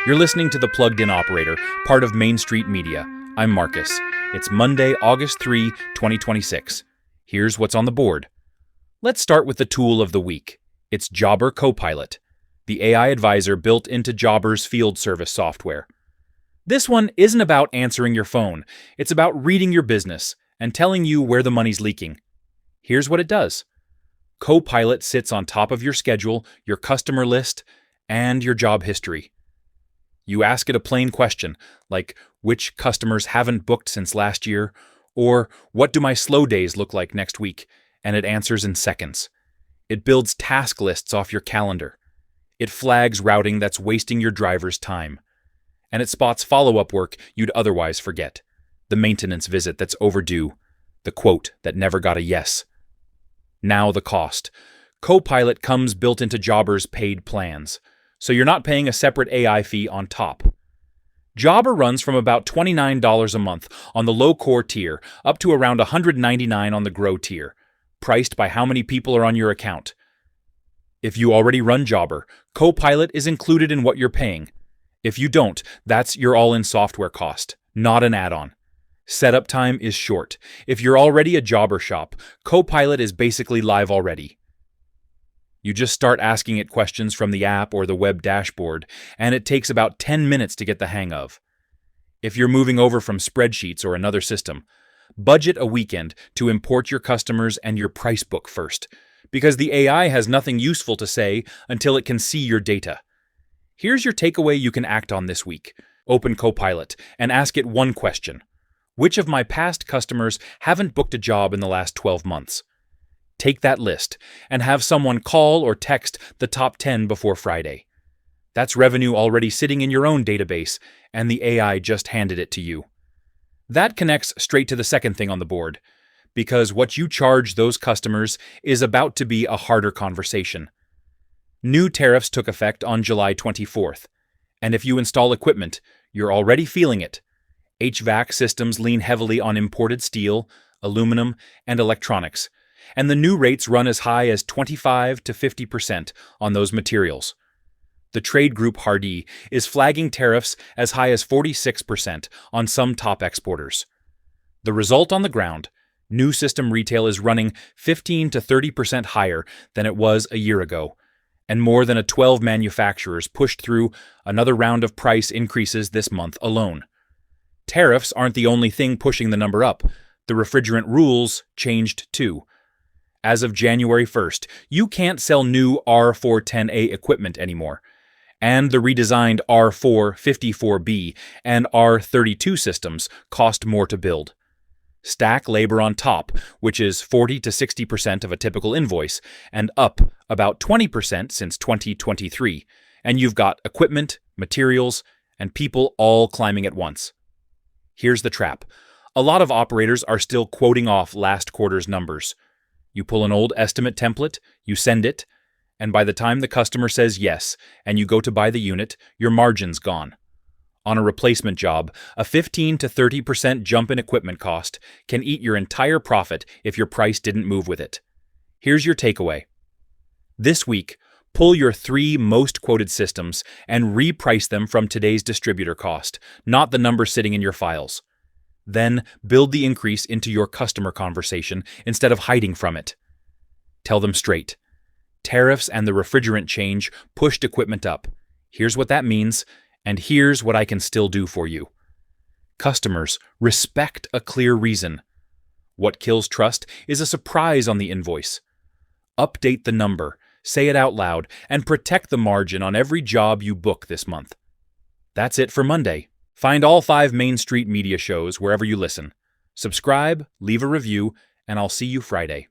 You're listening to The Plugged In Operator, part of Main Street Media. I'm Marcus. It's Monday, August 3, 2026. Here's what's on the board. Let's start with the tool of the week. It's Jobber Copilot, the AI advisor built into Jobber's field service software. This one isn't about answering your phone. It's about reading your business and telling you where the money's leaking. Here's what it does. Copilot sits on top of your schedule, your customer list, and your job history. You ask it a plain question, like which customers haven't booked since last year, or what do my slow days look like next week, and it answers in seconds. It builds task lists off your calendar. It flags routing that's wasting your driver's time. And it spots follow-up work you'd otherwise forget. The maintenance visit that's overdue. The quote that never got a yes. Now the cost. Copilot comes built into Jobber's paid plans, so you're not paying a separate AI fee on top. Jobber runs from about $29 a month on the low-core tier up to around $199 on the Grow tier, priced by how many people are on your account. If you already run Jobber, Copilot is included in what you're paying. If you don't, that's your all-in software cost, not an add-on. Setup time is short. If you're already a Jobber shop, Copilot is basically live already. You just start asking it questions from the app or the web dashboard, and it takes about 10 minutes to get the hang of. If you're moving over from spreadsheets or another system, budget a weekend to import your customers and your price book first, because the AI has nothing useful to say until it can see your data. Here's your takeaway you can act on this week. Open Copilot and ask it one question. Which of my past customers haven't booked a job in the last 12 months? Take that list and have someone call or text the top 10 before Friday. That's revenue already sitting in your own database, and the AI just handed it to you. That connects straight to the second thing on the board, because what you charge those customers is about to be a harder conversation. New tariffs took effect on July 24th, and if you install equipment, you're already feeling it. HVAC systems lean heavily on imported steel, aluminum, and electronics, and the new rates run as high as 25 to 50% on those materials. The trade group Hardee is flagging tariffs as high as 46% on some top exporters. The result on the ground, new system retail is running 15 to 30% higher than it was a year ago, and more than 12 manufacturers pushed through another round of price increases this month alone. Tariffs aren't the only thing pushing the number up. The refrigerant rules changed too. As of January 1st, you can't sell new R410A equipment anymore, and the redesigned R454B and R32 systems cost more to build. Stack labor on top, which is 40 to 60% of a typical invoice, and up about 20% since 2023, and you've got equipment, materials, and people all climbing at once. Here's the trap. A lot of operators are still quoting off last quarter's numbers. You pull an old estimate template, you send it, and by the time the customer says yes and you go to buy the unit, your margin's gone. On a replacement job, a 15 to 30% jump in equipment cost can eat your entire profit if your price didn't move with it. Here's your takeaway. This week, pull your 3 most quoted systems and reprice them from today's distributor cost, not the number sitting in your files. Then build the increase into your customer conversation instead of hiding from it. Tell them straight. Tariffs and the refrigerant change pushed equipment up. Here's what that means, and here's what I can still do for you. Customers respect a clear reason. What kills trust is a surprise on the invoice. Update the number, say it out loud, and protect the margin on every job you book this month. That's it for Monday. Find all 5 Main Street Media shows wherever you listen. Subscribe, leave a review, and I'll see you Friday.